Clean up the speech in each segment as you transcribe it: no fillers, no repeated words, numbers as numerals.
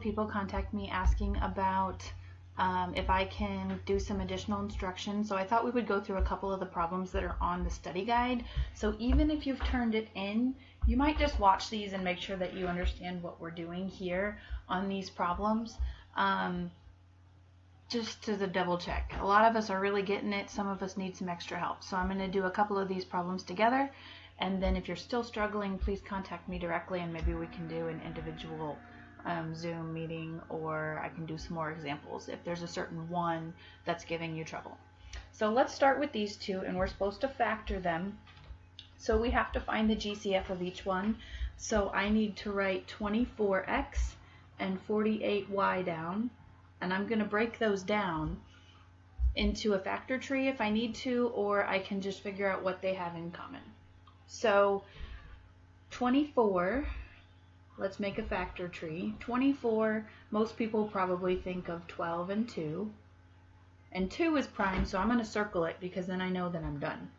people contact me asking about if I can do some additional instruction. So I thought we would go through a couple of the problems that are on the study guide. So even if you've turned it in, you might just watch these and make sure that you understand what we're doing here on these problems. Just as a double check. A lot of us are really getting it. Some of us need some extra help. So I'm going to do a couple of these problems together. And then if you're still struggling, please contact me directly and maybe we can do an individual Zoom meeting, or I can do some more examples if there's a certain one that's giving you trouble. So let's start with these two, and we're supposed to factor them. So we have to find the GCF of each one. So I need to write 24x and 48y down, and I'm going to break those down into a factor tree if I need to, or I can just figure out what they have in common. So 24, let's make a factor tree. 24, most people probably think of 12 and 2. And 2 is prime, so I'm going to circle it because then I know that I'm done.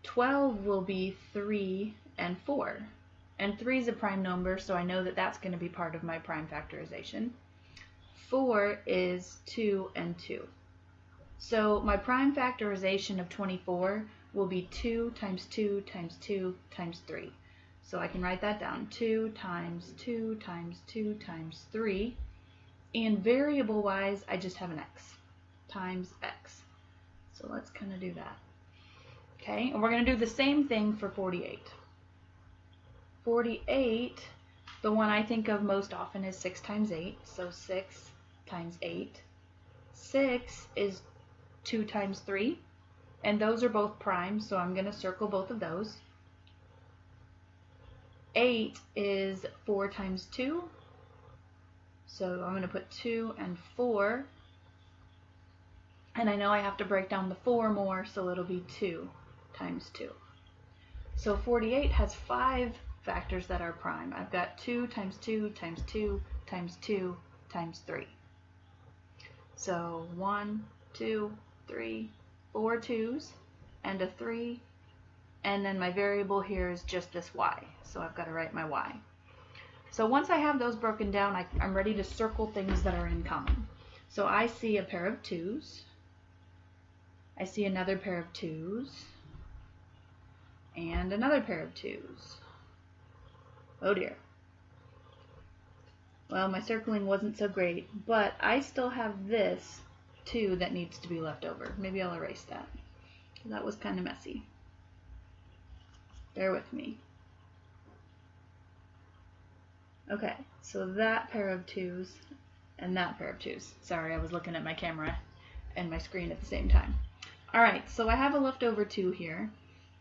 12 will be 3 and 4. And 3 is a prime number, so I know that that's going to be part of my prime factorization. 4 is 2 and 2. So my prime factorization of 24 will be 2 times 2 times 2 times 3. So I can write that down. 2 times 2 times 2 times 3. And variable-wise, I just have an x times x. So let's kind of do that. Okay, and we're going to do the same thing for 48. 48, the one I think of most often is 6 times 8. So 6 times 8. 6 is 2 times 3. And those are both prime, so I'm going to circle both of those. 8 is 4 times 2. So I'm going to put 2 and 4. And I know I have to break down the 4 more, so it'll be 2 times 2. So 48 has 5 factors that are prime. I've got 2 times 2 times 2 times 2 times 3. So 1, 2, 3, 4 2s and a 3. And then my variable here is just this y. So I've got to write my y. So once I have those broken down, I'm ready to circle things that are in common. So I see a pair of 2s. I see another pair of 2s. And another pair of 2s. Oh dear. Well, my circling wasn't so great, but I still have this 2 that needs to be left over. Maybe I'll erase that. That was kind of messy. Bear with me. Okay, so that pair of 2s and that pair of 2s. Sorry, I was looking at my camera and my screen at the same time. Alright, so I have a leftover 2 here.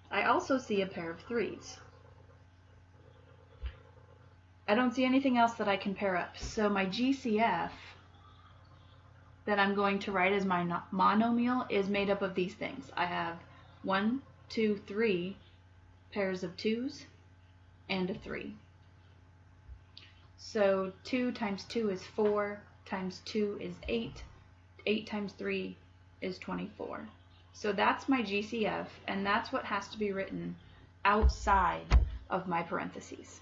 I also see a pair of 3s. I don't see anything else that I can pair up. So my GCF that I'm going to write as my monomial is made up of these things. I have 1, 2, 3 pairs of 2s and a 3. So 2 times 2 is 4, times 2 is 8, 8 times 3 is 24. So that's my GCF, and that's what has to be written outside of my parentheses.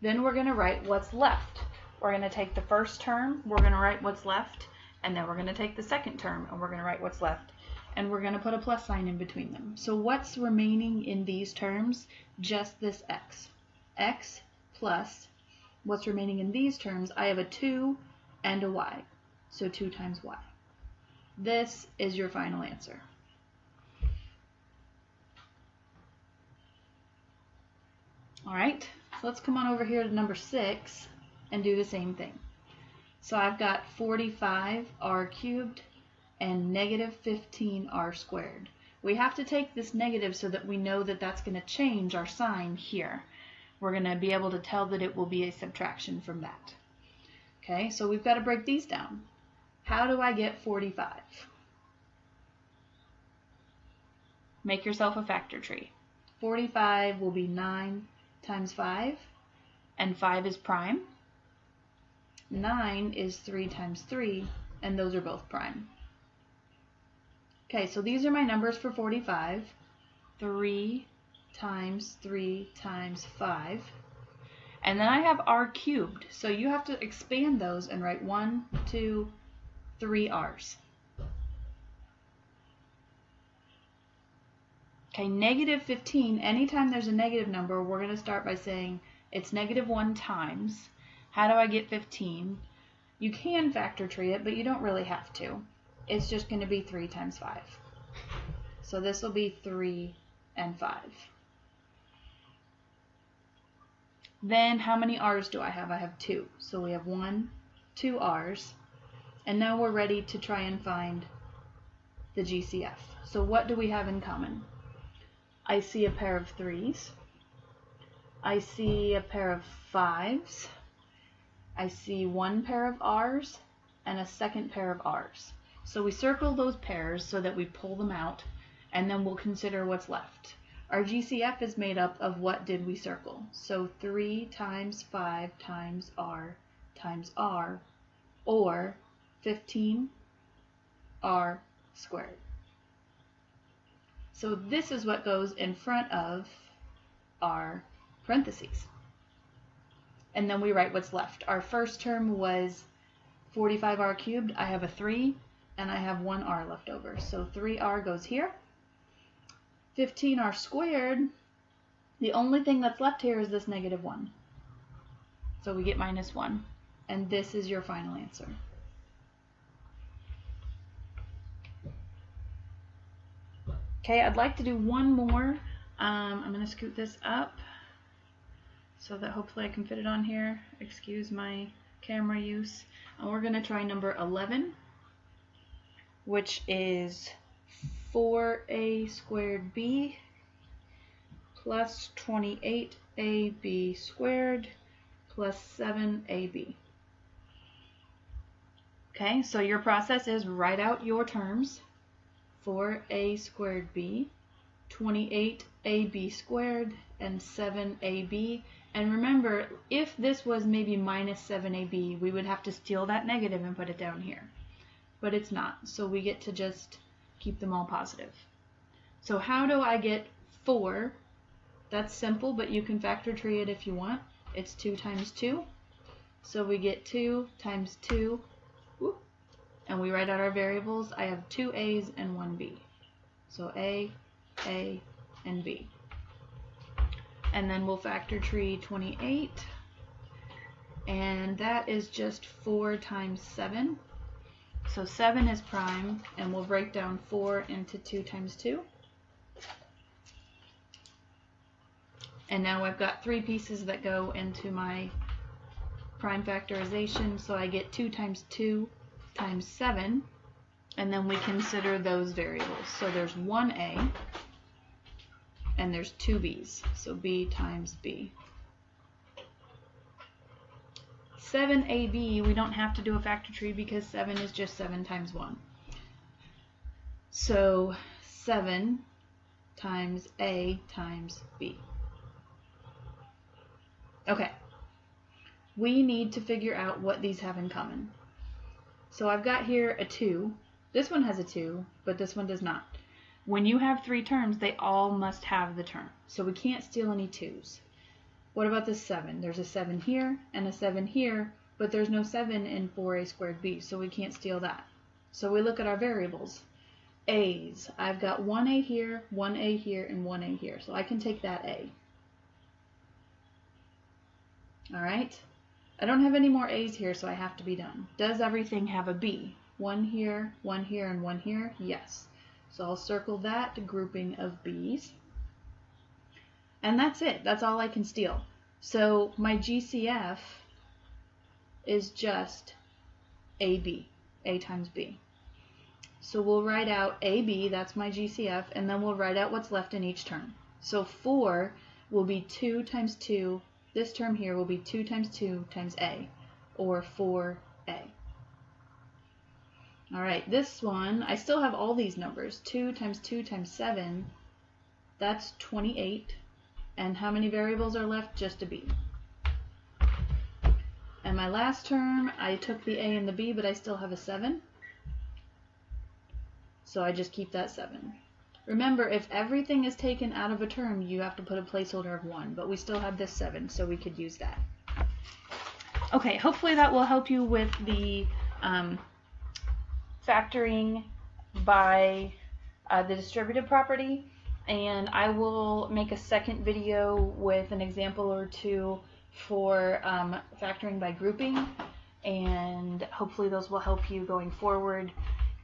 Then we're going to write what's left. We're going to take the first term, we're going to write what's left, and then we're going to take the second term, and we're going to write what's left. And we're going to put a plus sign in between them. So what's remaining in these terms? Just this x. X plus what's remaining in these terms, I have a 2 and a y. So 2 times y. This is your final answer. Alright, so let's come on over here to number 6 and do the same thing. So I've got 45r cubed and negative 15r squared. We have to take this negative so that we know that that's going to change our sign here. We're going to be able to tell that it will be a subtraction from that. Okay, so we've got to break these down. How do I get 45? Make yourself a factor tree. 45 will be 9 times 5, and 5 is prime. 9 is 3 times 3, and those are both prime. Okay, so these are my numbers for 45. 3 times 3 times 5. And then I have r cubed. So you have to expand those and write 1, 2, 3 r's. Okay, negative 15, anytime there's a negative number, we're going to start by saying it's -1 times. How do I get 15? You can factor tree it, but you don't really have to. It's just going to be 3 times 5. So this will be 3 and 5. Then how many r's do I have? I have 2. So we have 1, 2 r's. And now we're ready to try and find the GCF. So what do we have in common? I see a pair of 3's. I see a pair of 5's. I see one pair of r's and a second pair of r's. So we circle those pairs so that we pull them out, and then we'll consider what's left. Our GCF is made up of what did we circle? So 3 times 5 times r, or 15 r squared. So this is what goes in front of our parentheses. And then we write what's left. Our first term was 45r cubed. I have a 3, and I have 1 r left over. So 3r goes here. 15r squared, the only thing that's left here is this -1. So we get -1. And this is your final answer. Okay, I'd like to do one more. I'm going to scoot this up so that hopefully I can fit it on here. Excuse my camera use. And we're going to try number 11, which is 4a squared b plus 28ab squared plus 7ab. Okay, so your process is write out your terms. 4a squared b, 28ab squared, and 7ab. And remember, if this was maybe minus 7ab, we would have to steal that negative and put it down here. But it's not, so we get to just keep them all positive. So how do I get 4? That's simple, but you can factor tree it if you want. It's 2 times 2. So we get 2 times 2. And we write out our variables. I have 2 a's and 1 b. So a, and b. And then we'll factor tree 28. And that is just 4 times 7. So 7 is prime, and we'll break down 4 into 2 times 2. And now I've got 3 pieces that go into my prime factorization, so I get 2 times 2 times 7, and then we consider those variables. So there's 1a, and there's 2 b's, so b times b. 7ab, we don't have to do a factor tree because 7 is just 7 times 1. So 7 times a times b. Okay, we need to figure out what these have in common. So I've got here a 2. This one has a 2, but this one does not. When you have 3 terms, they all must have the term. So we can't steal any 2's. What about this 7? There's a 7 here and a 7 here, but there's no 7 in 4a squared b, so we can't steal that. So we look at our variables. A's. I've got 1a here, 1a here, and 1a here, so I can take that a. Alright? I don't have any more a's here, so I have to be done. Does everything have a b? 1 here, and 1 here? Yes. So I'll circle that grouping of b's. And that's it. That's all I can steal. So my GCF is just AB, A times B. So we'll write out AB, that's my GCF, and then we'll write out what's left in each term. So 4 will be 2 times 2. This term here will be 2 times 2 times A, or 4A. All right, this one, I still have all these numbers. 2 times 2 times 7, that's 28. And how many variables are left? Just a b. And my last term, I took the a and the b, but I still have a 7. So I just keep that 7. Remember, if everything is taken out of a term, you have to put a placeholder of 1, but we still have this 7, so we could use that. Okay, hopefully that will help you with the factoring by the distributive property, and I will make a second video with an example or two for factoring by grouping, and hopefully those will help you going forward.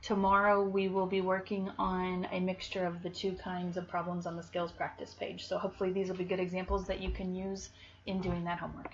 Tomorrow we will be working on a mixture of the 2 kinds of problems on the skills practice page, so hopefully these will be good examples that you can use in doing that homework.